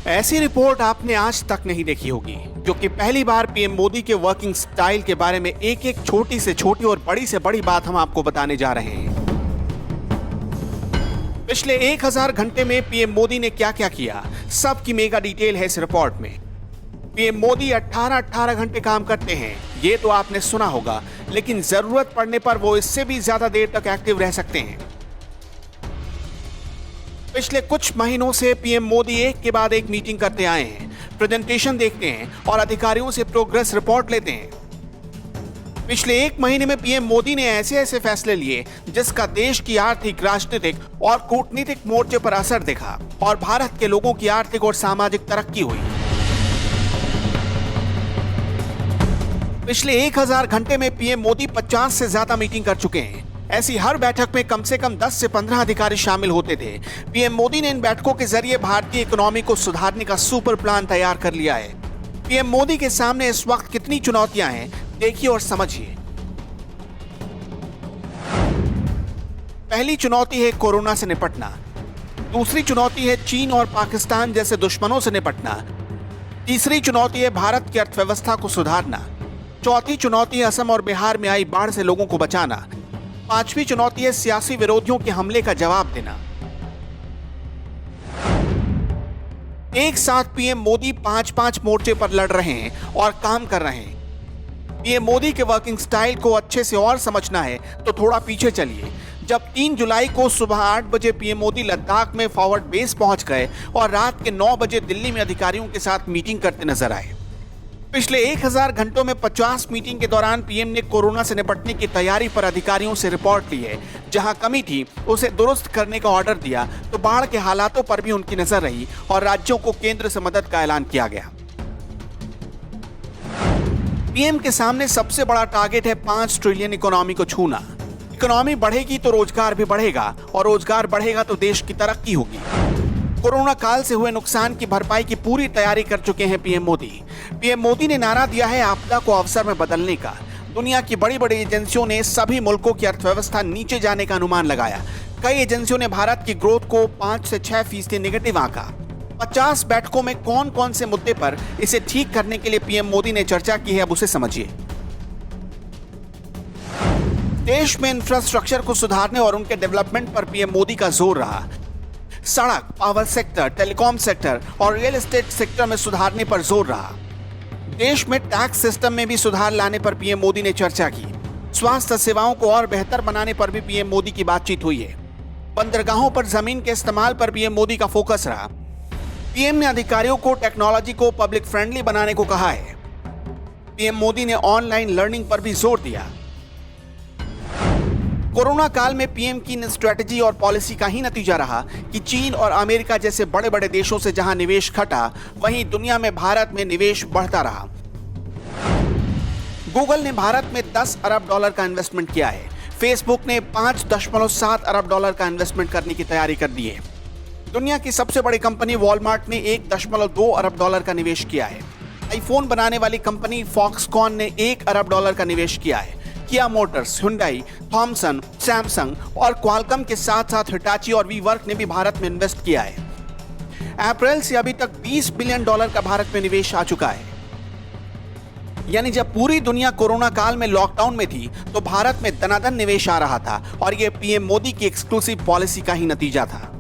ऐसी रिपोर्ट आपने आज तक नहीं देखी होगी, क्योंकि पहली बार पीएम मोदी के वर्किंग स्टाइल के बारे में एक एक छोटी से छोटी और बड़ी से बड़ी बात हम आपको बताने जा रहे हैं। पिछले 1000 घंटे में पीएम मोदी ने क्या क्या किया, सबकी मेगा डिटेल है इस रिपोर्ट में। पीएम मोदी 18 घंटे काम करते हैं, ये तो आपने सुना होगा, लेकिन जरूरत पड़ने पर वो इससे भी ज्यादा देर तक एक्टिव रह सकते हैं। पिछले कुछ महीनों से पीएम मोदी एक के बाद एक मीटिंग करते आए हैं, प्रेजेंटेशन देखते हैं और अधिकारियों से प्रोग्रेस रिपोर्ट लेते हैं। पिछले एक महीने में पीएम मोदी ने ऐसे ऐसे फैसले लिए जिसका देश की आर्थिक, राजनीतिक और कूटनीतिक मोर्चे पर असर दिखा और भारत के लोगों की आर्थिक और सामाजिक तरक्की हुई। पिछले 1000 घंटे में पीएम मोदी 50 से ज्यादा मीटिंग कर चुके हैं। ऐसी हर बैठक में कम से कम 10 से 15 अधिकारी शामिल होते थे। पीएम मोदी ने इन बैठकों के जरिए भारतीय इकोनॉमी को सुधारने का सुपर प्लान तैयार कर लिया है। पीएम मोदी के सामने इस वक्त कितनी चुनौतियां हैं, देखिए और समझिए। पहली चुनौती है कोरोना से निपटना। दूसरी चुनौती है चीन और पाकिस्तान जैसे दुश्मनों से निपटना। तीसरी चुनौती है भारत की अर्थव्यवस्था को सुधारना। चौथी चुनौती है असम और बिहार में आई बाढ़ से लोगों को बचाना। पांचवी चुनौती है सियासी विरोधियों के हमले का जवाब देना। एक साथ पीएम मोदी 5 मोर्चे पर लड़ रहे हैं और काम कर रहे हैं। पीएम मोदी के वर्किंग स्टाइल को अच्छे से और समझना है तो थोड़ा पीछे चलिए। जब 3 जुलाई को सुबह 8 बजे पीएम मोदी लद्दाख में फॉरवर्ड बेस पहुंच गए और रात के 9 बजे दिल्ली में अधिकारियों के साथ मीटिंग करते नजर आए। पिछले 1000 घंटों में 50 मीटिंग के दौरान पीएम ने कोरोना से निपटने की तैयारी पर अधिकारियों से रिपोर्ट ली है। जहां कमी थी उसे दुरुस्त करने का ऑर्डर दिया, तो बाढ़ के हालातों पर भी उनकी नजर रही और राज्यों को केंद्र से मदद का ऐलान किया गया। पीएम के सामने सबसे बड़ा टारगेट है 5 ट्रिलियन इकोनॉमी को छूना। इकोनॉमी बढ़ेगी तो रोजगार भी बढ़ेगा और रोजगार बढ़ेगा तो देश की तरक्की होगी। कोरोना काल से हुए नुकसान की भरपाई की पूरी तैयारी कर चुके हैं पीएम मोदी। पीएम मोदी ने नारा दिया है आपदा को अवसर में बदलने का। दुनिया की बड़ी बड़ी एजेंसियों ने सभी मुल्कों की अर्थव्यवस्था नीचे जाने का अनुमान लगाया। कई एजेंसियों ने भारत की ग्रोथ को 5 से 6% नेगेटिव आंका। 50 बैठकों में कौन कौन से मुद्दे पर इसे ठीक करने के लिए पीएम मोदी ने चर्चा की है, अब उसे समझिए। देश में इंफ्रास्ट्रक्चर को सुधारने और उनके डेवलपमेंट पर पीएम मोदी का जोर रहा। सड़क, पावर सेक्टर, टेलीकॉम सेक्टर और रियल एस्टेट सेक्टर में सुधारने पर जोर रहा। देश में टैक्स सिस्टम में भी सुधार लाने पर पीएम मोदी ने चर्चा की। स्वास्थ्य सेवाओं को और बेहतर बनाने पर भी पीएम मोदी की बातचीत हुई है। बंदरगाहों पर जमीन के इस्तेमाल पर पीएम मोदी का फोकस रहा। पीएम ने अधिकारियों को टेक्नोलॉजी को पब्लिक फ्रेंडली बनाने को कहा है। पीएम मोदी ने ऑनलाइन लर्निंग पर भी जोर दिया। कोरोना काल में पीएम की स्ट्रेटजी और पॉलिसी का ही नतीजा रहा कि चीन और अमेरिका जैसे बड़े बड़े देशों से जहां निवेश घटा, वहीं दुनिया में भारत में निवेश बढ़ता रहा। गूगल ने भारत में $10 अरब का इन्वेस्टमेंट किया है। फेसबुक ने $5.7 अरब का इन्वेस्टमेंट करने की तैयारी कर दी है। दुनिया की सबसे बड़ी कंपनी वॉलमार्ट ने $1.2 अरब का निवेश किया है। आईफोन बनाने वाली कंपनी फॉक्सकॉन ने $1 अरब का निवेश किया है। किया मोटर्स, हुंडई, थॉमसन, सैमसंग और क्वालकॉम के साथ साथ हिटाची और वीवर्क ने भी भारत में इन्वेस्ट किया है। अप्रैल से अभी तक $20 बिलियन का भारत में निवेश आ चुका है। यानी जब पूरी दुनिया कोरोना काल में लॉकडाउन में थी तो भारत में दनादन निवेश आ रहा था और यह पीएम मोदी की एक्सक्लूसिव पॉलिसी का ही नतीजा था।